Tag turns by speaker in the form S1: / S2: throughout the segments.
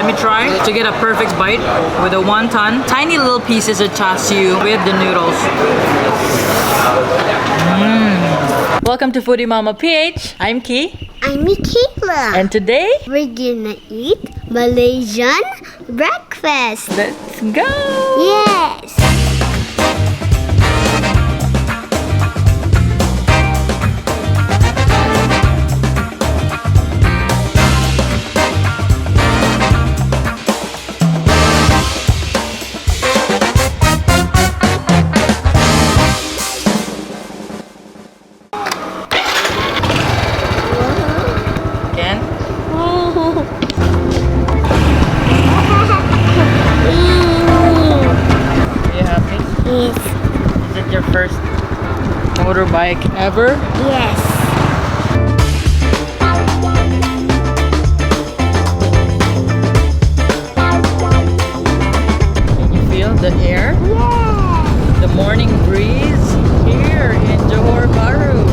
S1: me try to get a perfect bite with a wonton. Tiny little pieces of char siu with the noodles. Welcome to FoodieMommaPH. I'm Ki.
S2: I'm Michaela.
S1: And today,
S2: we're gonna eat Malaysian breakfast.
S1: Let's go!
S2: Yes!
S1: Your first motorbike ever?
S2: Yes.
S1: Can you feel the air?
S2: Yeah.
S1: The morning breeze here in Johor Bahru.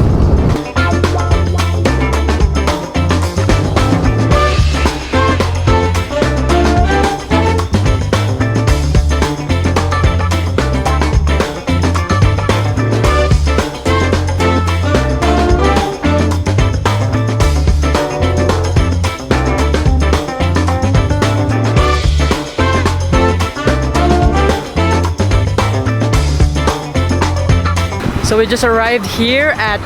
S1: So we just arrived here at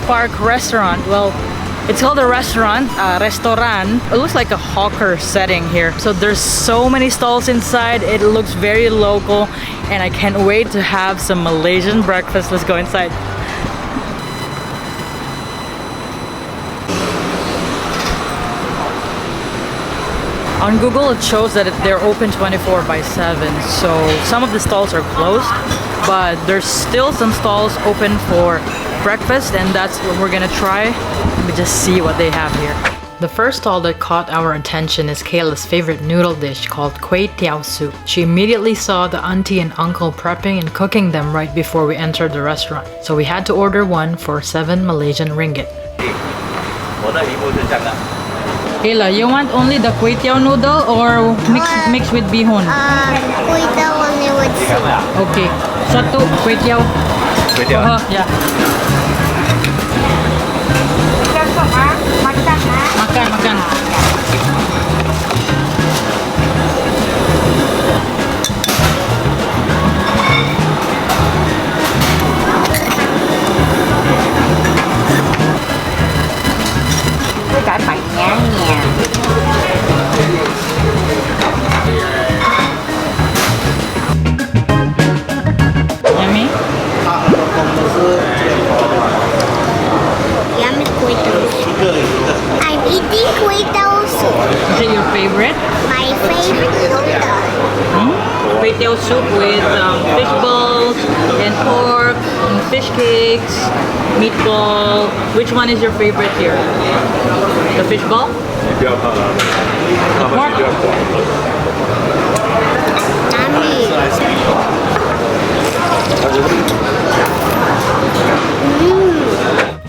S1: Park Restoran. Well, it's called a restaurant, Restoran. It looks like a hawker setting here. So there's so many stalls inside. It looks very local and I can't wait to have some Malaysian breakfast. Let's go inside. On Google it shows that they're open 24/7. So some of the stalls are closed, but there's still some stalls open for breakfast and that's what we're gonna try. Let me just see what they have here. The first stall that caught our attention is Kayla's favorite noodle dish called teowsu. She immediately saw the auntie and uncle prepping and cooking them right before we entered the restaurant. So we had to order one for 7 Malaysian Ringgit. Kayla, you want only the teow noodle or mix with bihon?
S2: Teow only with soup.
S1: Okay. Satu teow.
S3: Teow.
S1: Ya. Makan.
S2: Cả bánh nhá nhẹ.
S1: Yummy?
S2: Yummy kueh tofu. I'm eating kueh tofu.
S1: Is it your favorite?
S2: My favorite noodle.
S1: Teow soup with fish balls and pork and fish cakes, meatball. Which one is your favorite here? The fish ball? The pork?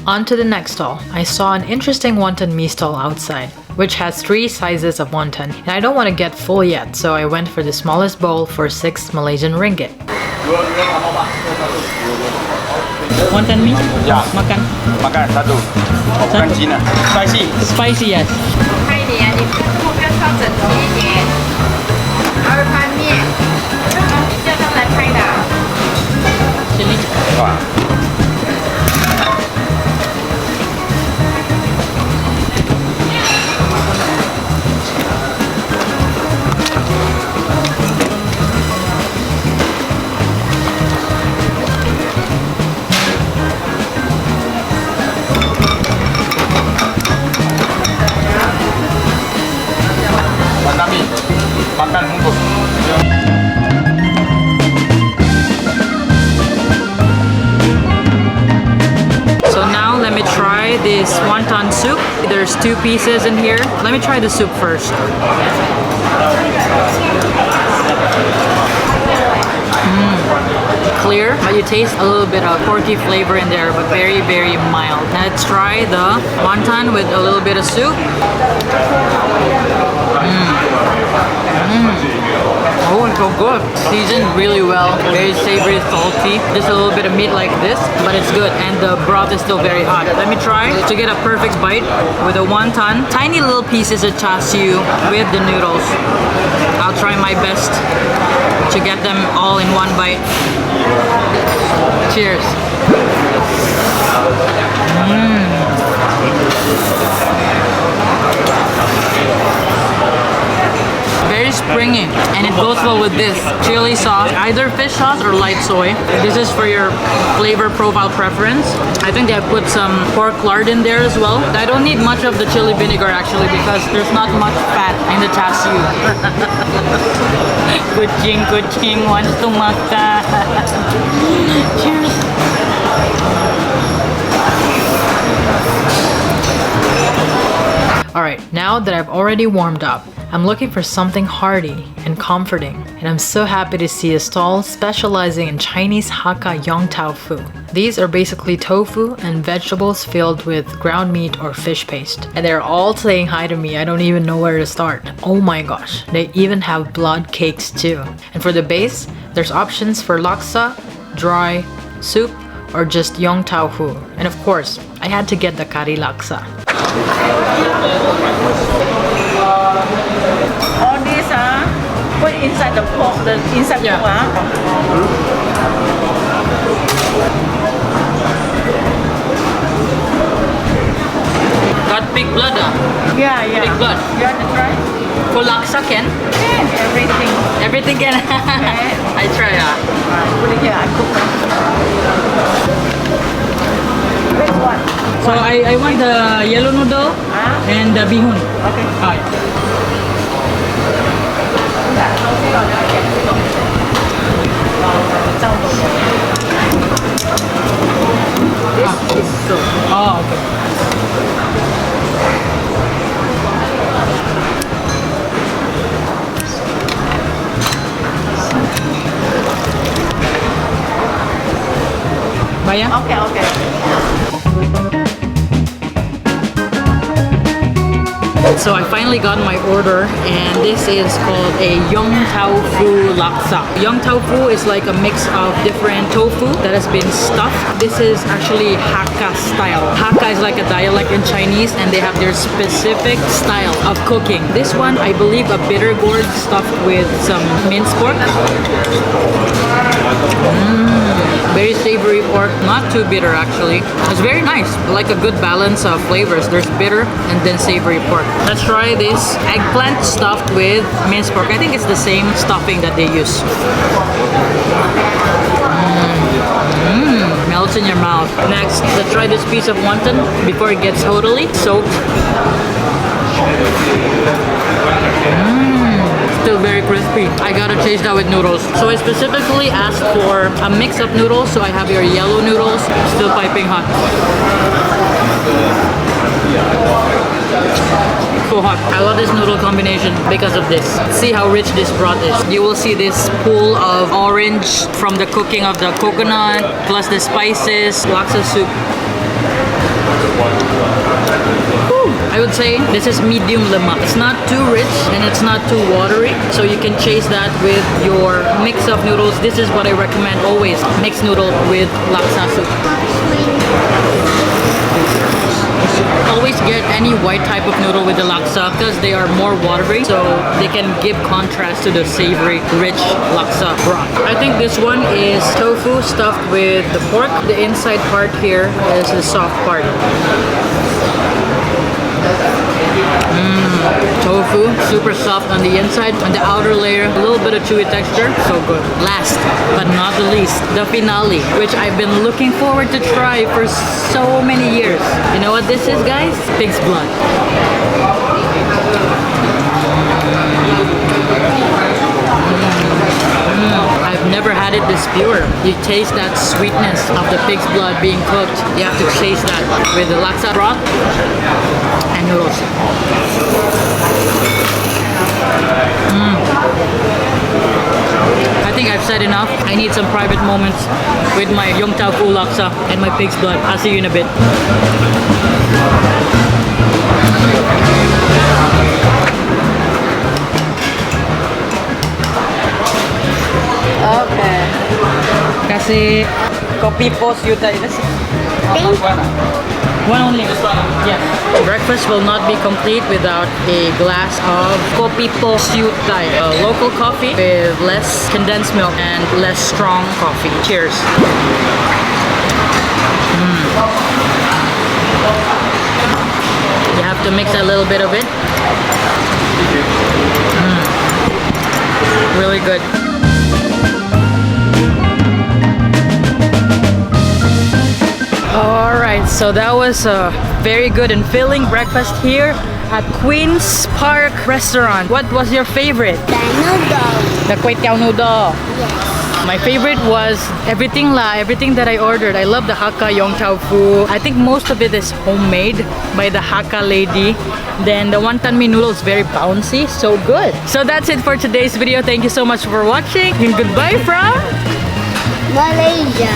S1: On to the next stall. I saw an interesting Wan Tan Mee stall outside, which has 3 sizes of wonton, and I don't want to get full yet, so I went for the smallest bowl for 6 Malaysian Ringgit. Wonton Mee?
S3: Ya.
S1: Makan.
S3: Makan satu. Bukan Cina. Spicy.
S1: Spicy, yes.
S4: 快一点，你目标稍整齐一点。2盘面，叫他来拍的。
S1: Chili.
S3: Wah. Wan Tan Mee. Makan bungkus.
S1: So now let me try this wonton soup. There's 2 pieces in here. Let me try the soup first. Clear, but you taste a little bit of porky flavor in there, but very, very mild. Now let's try the wonton with a little bit of soup. Oh, it's so good. Seasoned really well. Very savory, salty. Just a little bit of meat like this, but it's good. And the broth is still very hot. Let me try to get a perfect bite with a wonton. Tiny little pieces of char siu with the noodles. I'll try my best to get them all in one bite. Cheers. Very springy, and it goes well with this chili sauce, either fish sauce or light soy. This is for your flavor profile preference. I think they have put some pork lard in there as well. I don't need much of the chili vinegar actually because there's not much fat in the char siu. Kucing wants to makan. Cheers. Alright, now that I've already warmed up, I'm looking for something hearty and comforting, and I'm so happy to see a stall specializing in Chinese Hakka Yong tofu. These are basically tofu and vegetables filled with ground meat or fish paste. And they're all saying hi to me. I don't even know where to start. Oh my gosh, they even have blood cakes too. And for the base, there's options for laksa, dry, soup, or just Yong tofu. And of course, I had to get the Kari laksa.
S4: All these put inside the pork, inside
S1: Yeah.
S4: pork.
S1: Got pig blood
S4: Yeah, yeah.
S1: Pig blood.
S4: You want to try?
S1: For laksa can?
S4: Yes, everything.
S1: Everything can. I try
S4: Put it here, I cook. Which one?
S1: So I want the yellow noodle and the bihun.
S4: Okay.
S1: Alright.
S4: This is soup.
S1: Oh, okay. Bayang?
S4: Okay, okay.
S1: So I finally got my order, and this is called a Yong tofu laksa. Yong tofu is like a mix of different tofu that has been stuffed. This is actually Hakka style. Hakka is like a dialect in Chinese, and they have their specific style of cooking. This one, I believe, a bitter gourd stuffed with some minced pork. Very savory pork, not too bitter actually. It's very nice, like a good balance of flavors. There's bitter and then savory pork. Let's try this eggplant stuffed with minced pork. I think it's the same stuffing that they use. Melts in your mouth. Next, let's try this piece of wonton before it gets totally soaked. Still very crispy. I gotta taste that with noodles. So I specifically asked for a mix of noodles. So I have your yellow noodles, still piping hot. So hot. I love this noodle combination because of this. See how rich this broth is. You will see this pool of orange from the cooking of the coconut, plus the spices, laksa soup. I would say this is medium lemak. It's not too rich and it's not too watery, so you can chase that with your mix of noodles. This is what I recommend always. Mixed noodle with laksa soup. Always get any white type of noodle with the laksa because they are more watery, so they can give contrast to the savory, rich laksa broth. I think this one is tofu stuffed with the pork. The inside part here is the soft part. Tofu, super soft on the inside. On the outer layer, a little bit of chewy texture. So good. Last but not the least, the finale, which I've been looking forward to try for so many years. You know what this is, guys? Pig's blood. I've never had it this pure. You taste that sweetness of the pig's blood being cooked. You have to chase that with the laksa broth and noodles. I think I've said enough. I need some private moments with my Yong tofu laksa and my pig's blood. I'll see you in a bit. kasih. Kopi Po Siew Dai. That's it.
S2: Thank
S1: One only. Yeah. Breakfast will not be complete without a glass of Kopi Po Siew Dai, a local coffee with less condensed milk and less strong coffee. Cheers. You have to mix a little bit of it. Really good. Alright, so that was a very good and filling breakfast here at Queen's Park Restaurant. What was your favorite?
S2: the noodles.
S1: The Teow noodle.
S2: Yes.
S1: My favorite was everything that I ordered. I love the Hakka Yong Taofu. I think most of it is homemade by the Hakka lady. Then the Wan Tan Mee noodle is very bouncy, so good. So that's it for today's video. Thank you so much for watching and goodbye from
S2: Malaysia.